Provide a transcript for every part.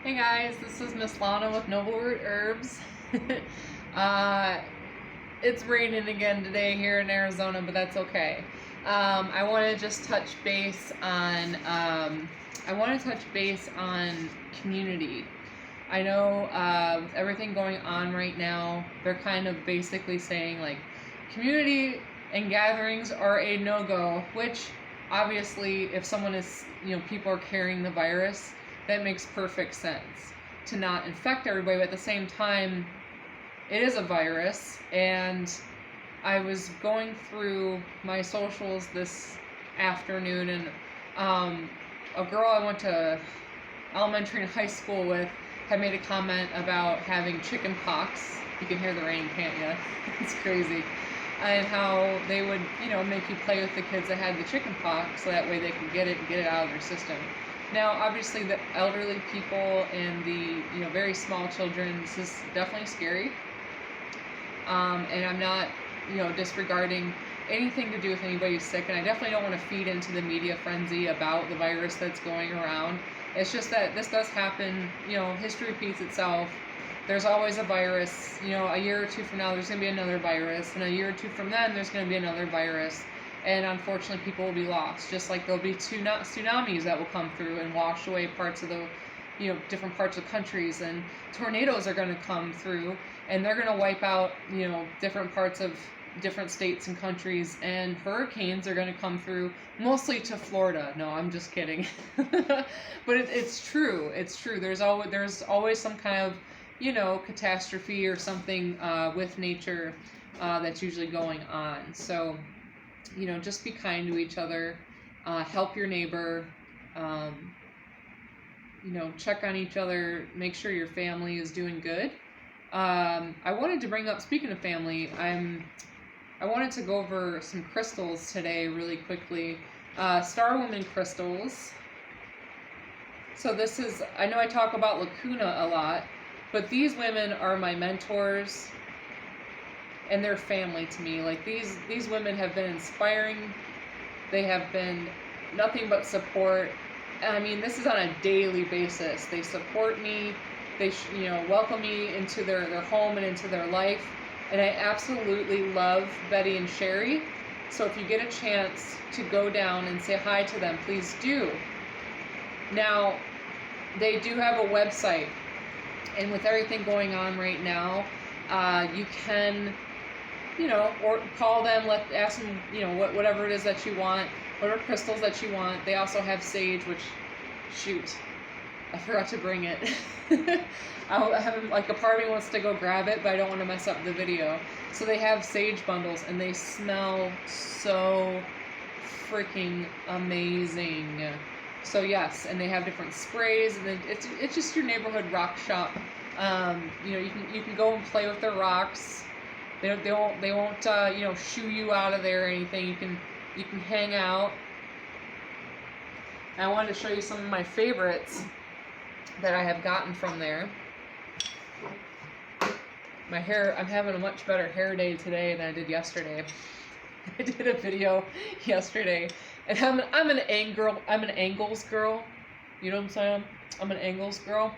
Hey guys, this is Miss Lana with Noble Root Herbs. It's raining again today here in Arizona, but that's okay. I want to just touch base on community. I know with everything going on right now, they're kind of basically saying like community and gatherings are a no-go, which obviously if someone is, people are carrying the virus, that makes perfect sense to not infect everybody, but at the same time, it is a virus, and I was going through my socials this afternoon, and a girl I went to elementary and high school with had made a comment about having chicken pox. You can hear the rain, can't you? It's crazy. And how they would, make you play with the kids that had the chicken pox, so that way they could get it out of their system. Now, obviously, the elderly people and the very small children, this is definitely scary. And I'm not disregarding anything to do with anybody who's sick, and I definitely don't want to feed into the media frenzy about the virus that's going around. It's just that this does happen. History repeats itself. There's always a virus. A year or two from now, there's going to be another virus, and a year or two from then, there's going to be another virus. And unfortunately, people will be lost. Just like there'll be tsunamis that will come through and wash away parts of the, different parts of countries, and tornadoes are going to come through, and they're going to wipe out, different parts of different states and countries, and hurricanes are going to come through, mostly to Florida. No, I'm just kidding. But it's true. It's true. There's always some kind of, catastrophe or something with nature that's usually going on. So, just be kind to each other, help your neighbor, check on each other, make sure your family is doing good. I wanted to bring up, speaking of family, I wanted to go over some crystals today really quickly. Star Woman crystals. So this is, I know I talk about Lacuna a lot, but these women are my mentors, and they're family to me. Like these women have been inspiring. They have been nothing but support. I mean, this is on a daily basis. They support me. They welcome me into their home and into their life. And I absolutely love Betty and Sherry. So if you get a chance to go down and say hi to them, please do. Now, they do have a website. And with everything going on right now, you can or call them, ask them, whatever it is that you want, whatever crystals that you want. They also have sage, which, shoot, I forgot to bring it. I haven't, a part of me wants to go grab it, but I don't want to mess up the video. So they have sage bundles, and they smell so freaking amazing. So yes, and they have different sprays, and it's just your neighborhood rock shop. You can go and play with their rocks. They won't shoo you out of there or anything. You can hang out. And I wanted to show you some of my favorites that I have gotten from there. My hair, I'm having a much better hair day today than I did yesterday. I did a video yesterday, and I'm an angles girl. You know what I'm saying? I'm an angles girl.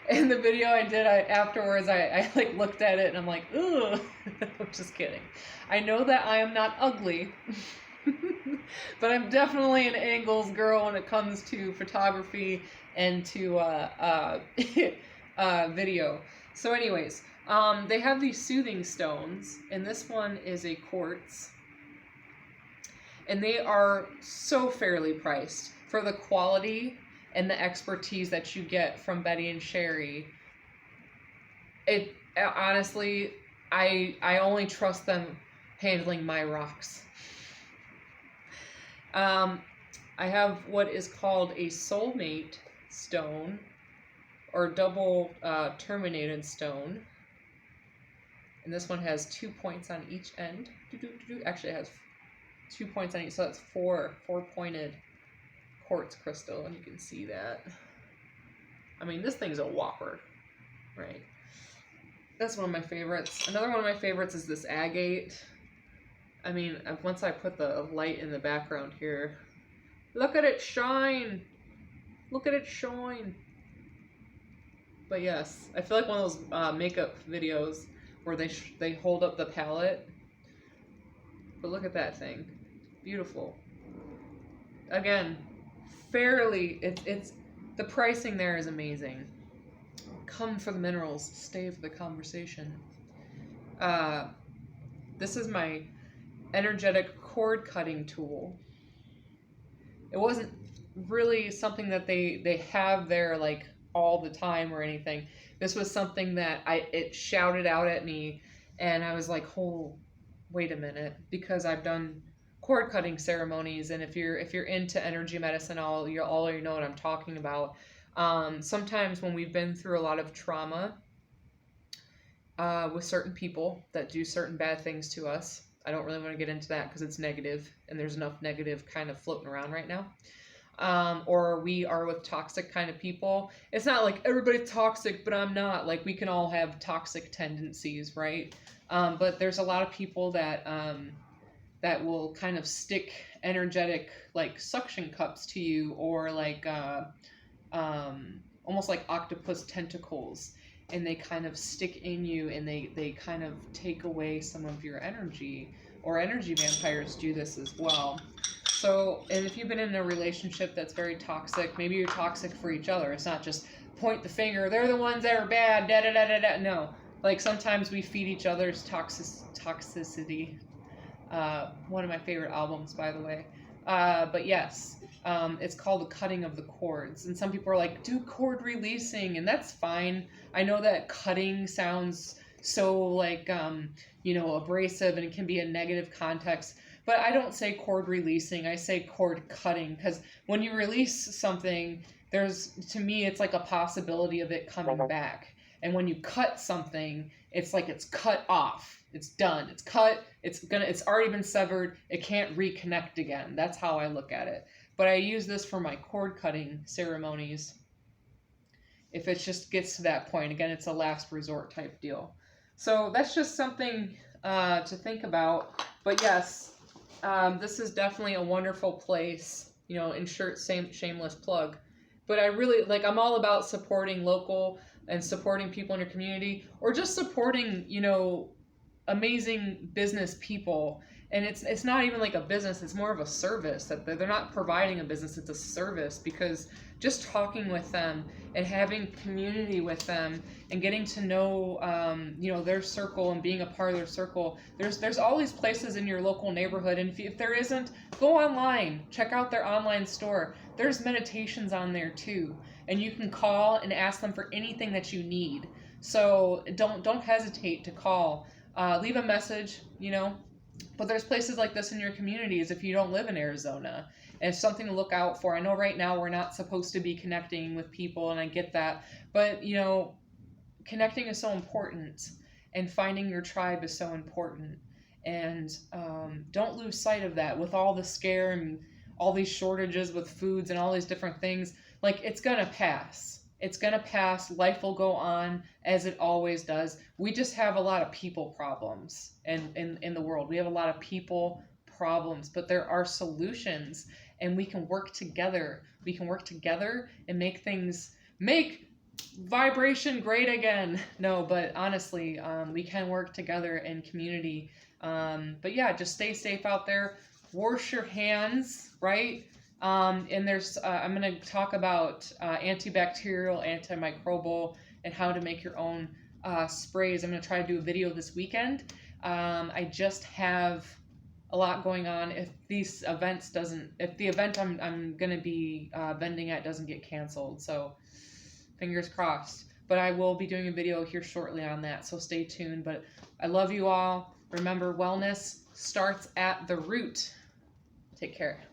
In the video I did, afterwards I looked at it and I'm like, ugh. I'm just kidding. I know that I am not ugly, but I'm definitely an angles girl when it comes to photography and to video. So anyways, they have these soothing stones, and this one is a quartz, and they are so fairly priced for the quality and the expertise that you get from Betty and Sherry. It honestly, I only trust them handling my rocks. I have what is called a soulmate stone, or double terminated stone, and this one has 2 points on each end. Actually, it has 2 points on each, so that's four pointed quartz crystal, and you can see that. I mean, this thing's a whopper, right? That's one of my favorites. Another one of my favorites is this agate. I mean, once I put the light in the background here, look at it shine! Look at it shine! But yes, I feel like one of those makeup videos where they hold up the palette. But look at that thing, beautiful. Again, fairly, it's the pricing there is amazing. Come for the minerals, stay for the conversation. This is my energetic cord cutting tool. It wasn't really something that they have there like all the time or anything. This was something that it shouted out at me, and I was like, "Oh, wait a minute," because I've done cord cutting ceremonies, and if you're into energy medicine, all you know what I'm talking about. Sometimes when we've been through a lot of trauma with certain people that do certain bad things to us. I don't really want to get into that because it's negative, and there's enough negative kind of floating around right now. Or we are with toxic kind of people. It's not like everybody's toxic, but I'm not. Like, we can all have toxic tendencies, right? But there's a lot of people that that will kind of stick energetic like suction cups to you, or like almost like octopus tentacles, and they kind of stick in you, and they kind of take away some of your energy, or energy vampires do this as well. So, and if you've been in a relationship that's very toxic, maybe you're toxic for each other. It's not just point the finger, they're the ones that are bad, da da da da da. No, like sometimes we feed each other's toxicity. One of my favorite albums, by the way. But yes, it's called The Cutting of the Cords. And some people are like, do cord releasing, and that's fine. I know that cutting sounds so like, abrasive, and it can be a negative context. But I don't say cord releasing, I say cord cutting, because when you release something, to me, it's like a possibility of it coming back. And when you cut something, it's like it's cut off. It's done. It's cut. It's already been severed. It can't reconnect again. That's how I look at it. But I use this for my cord cutting ceremonies. If it just gets to that point, again, it's a last resort type deal. So that's just something to think about. But yes, this is definitely a wonderful place. Insert shameless plug. But I really I'm all about supporting local and supporting people in your community, or just supporting amazing business people. And it's not even like a business, it's more of a service. That they're not providing a business, it's a service, because just talking with them and having community with them and getting to know their circle and being a part of their circle. There's all these places in your local neighborhood, and if there isn't, go online, check out their online store. There's meditations on there too, and you can call and ask them for anything that you need. So don't hesitate to call. Leave a message, but there's places like this in your communities if you don't live in Arizona. And it's something to look out for. I know right now we're not supposed to be connecting with people, and I get that. But, connecting is so important, and finding your tribe is so important. And don't lose sight of that with all the scare and all these shortages with foods and all these different things. Like, it's going to pass. It's going to pass. Life will go on as it always does. We just have a lot of people problems in the world. We have a lot of people problems, but there are solutions, and we can work together. We can work together and make vibration great again. No, but honestly, we can work together in community. But yeah, just stay safe out there. Wash your hands, right? And there's, I'm going to talk about antibacterial, antimicrobial, and how to make your own sprays. I'm going to try to do a video this weekend. I just have a lot going on. If the event I'm going to be vending at doesn't get canceled, so fingers crossed. But I will be doing a video here shortly on that, so stay tuned. But I love you all. Remember, wellness starts at the root. Take care.